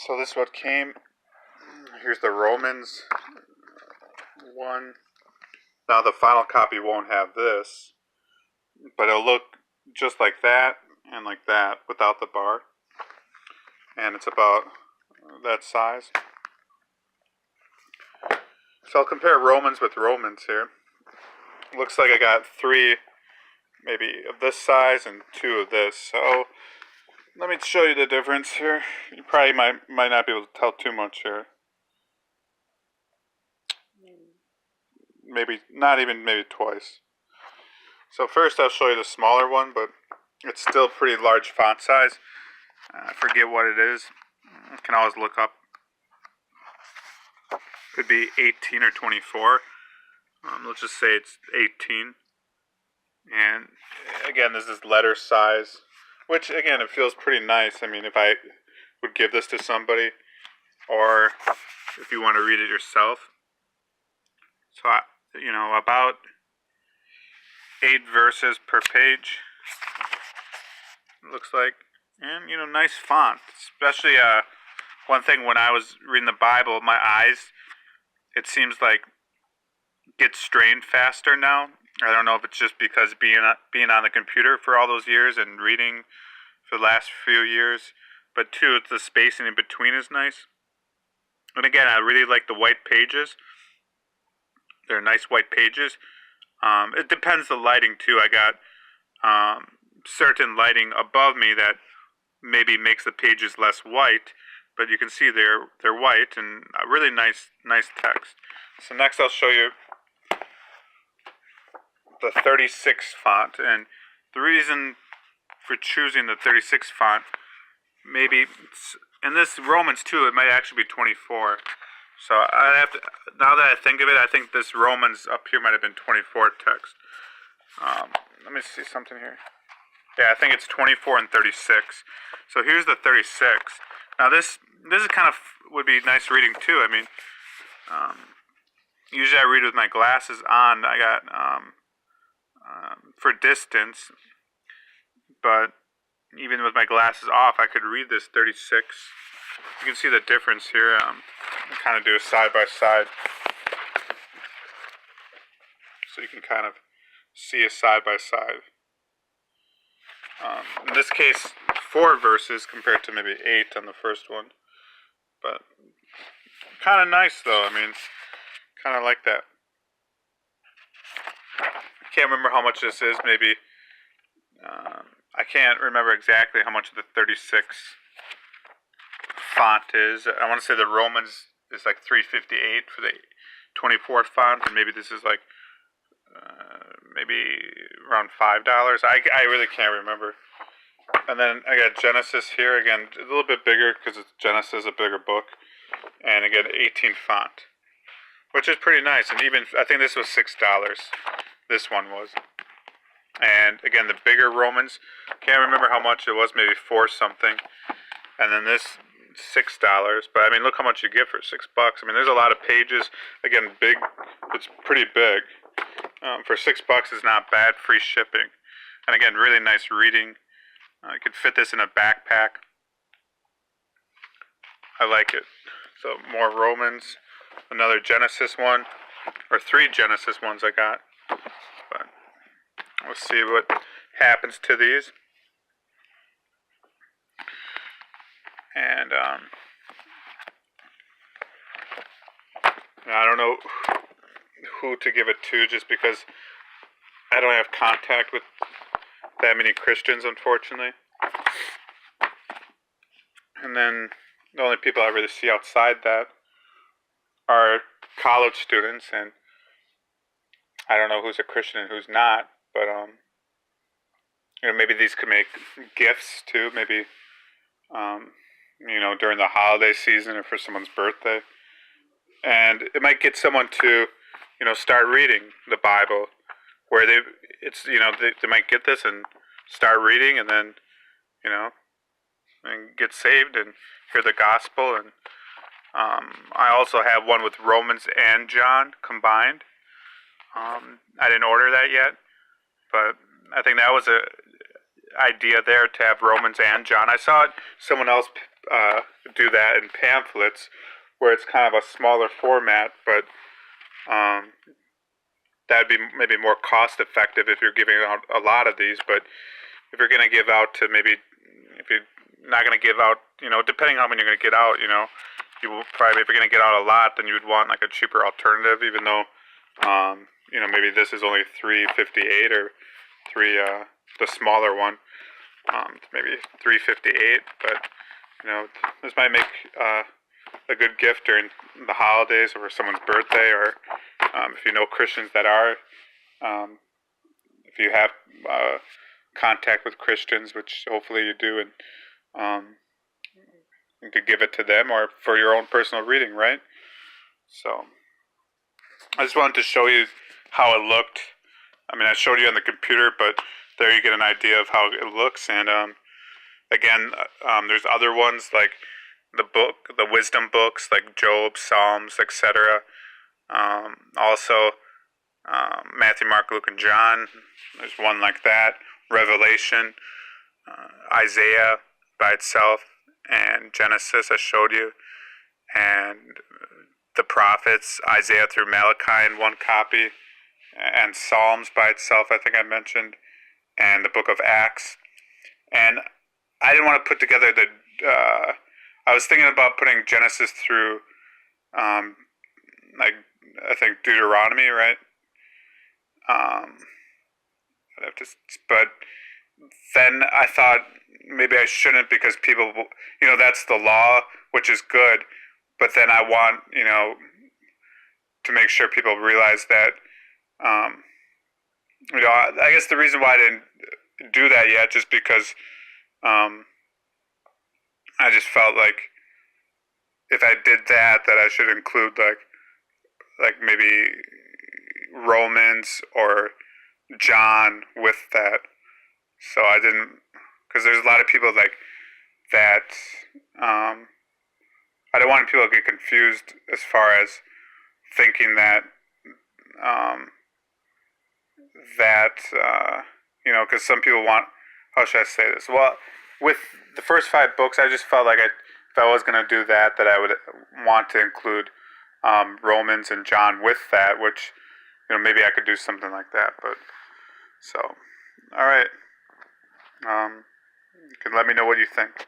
So this is what came. Here's the Romans one. Now the final copy won't have this, but it'll look just like that and like that without the bar. And it's about that size. So I'll compare Romans with Romans here. Looks like I got 3 maybe of this size and 2 of this. So let me show you the difference here. You probably might not be able to tell too much here. Maybe not even maybe twice. So first I'll show you the smaller one, but it's still pretty large font size. I forget what it is. You can always look up. Could be 18 or 24. Let's just say it's 18. And again, this is letter size, which again, it feels pretty nice. I mean, if I would give this to somebody, or if you want to read it yourself. So, about 8 verses per page, it looks like. And, nice font. Especially, one thing when I was reading the Bible, my eyes, it seems like, get strained faster now. I don't know if it's just because being on the computer for all those years and reading for the last few years, but 2, the spacing in between is nice. And again, I really like the white pages. They're nice white pages. It depends the lighting too. I got certain lighting above me that maybe makes the pages less white, but you can see they're white and a really nice text. So next I'll show you the 36 font, and the reason for choosing the 36 font, maybe in this Romans 2 it might actually be 24. So I have to, now that I think of it, I think this Romans up here might have been 24 text. Let me see something here. Yeah, I think it's 24 and 36. So here's the 36. Now this is kind of would be nice reading too. I mean, usually I read with my glasses on. I got for distance, but even with my glasses off, I could read this 36. You can see the difference here. Kind of do a side by side, so you can kind of see a side by side. In this case, 4 verses compared to maybe 8 on the first one, but kind of nice though. I mean, kind of like that. I can't remember how much this is. Maybe I can't remember exactly how much the 36 font is. I want to say the Romans is like $3.58 for the 24 font, and maybe this is like maybe around $5. I really can't remember. And then I got Genesis here again, a little bit bigger because Genesis is a bigger book, and again 18 font, which is pretty nice. And even I think this was $6. This one was. And again, the bigger Romans, can't remember how much it was, maybe 4 something. And then this $6, but I mean, look how much you get for $6. I mean, there's a lot of pages. Again, big. It's pretty big. For $6 is not bad. Free shipping, and again, really nice reading. You could fit this in a backpack. I like it. So more Romans, another Genesis one, or 3 Genesis ones I got. But we'll see what happens to these. And I don't know who to give it to, just because I don't have contact with that many Christians, unfortunately. And then the only people I really see outside that are college students, and I don't know who's a Christian and who's not, but maybe these could make gifts too, maybe during the holiday season or for someone's birthday. And it might get someone to, start reading the Bible, where they might get this and start reading, and then, and get saved and hear the gospel. And I also have one with Romans and John combined. I didn't order that yet, but I think that was a idea there to have Romans and John. I saw someone else do that in pamphlets, where it's kind of a smaller format, but um, that'd be maybe more cost effective if you're giving out a lot of these. But if you're going to give out to maybe, if you're not going to give out, depending on when you're going to get out, you will probably, if you're going to get out a lot, then you would want like a cheaper alternative, even though, maybe this is only $3.58 or the smaller one, maybe $3.58. But this might make a good gift during the holidays or someone's birthday, or if you know Christians that are, if you have contact with Christians, which hopefully you do, and you could give it to them or for your own personal reading, right? So I just wanted to show you how it looked. I mean, I showed you on the computer, but there you get an idea of how it looks. And again, there's other ones like the wisdom books, like Job, Psalms, etc. Also, Matthew, Mark, Luke, and John. There's one like that. Revelation, Isaiah by itself, and Genesis I showed you, and the prophets, Isaiah through Malachi in one copy, and Psalms by itself I think I mentioned, and the book of Acts. And I didn't want to put together I was thinking about putting Genesis through like I think Deuteronomy, right? But then I thought maybe I shouldn't, because people, that's the law, which is good. But then I want, to make sure people realize that, I guess the reason why I didn't do that yet, just because I just felt like if I did that I should include like maybe Romans or John with that. So I didn't, because there's a lot of people like that. I don't want people to get confused as far as thinking that because some people want. How should I say this? Well, with the first 5 books, I just felt like if I was going to do that I would want to include Romans and John with that, which maybe I could do something like that. But so, all right. You can let me know what you think.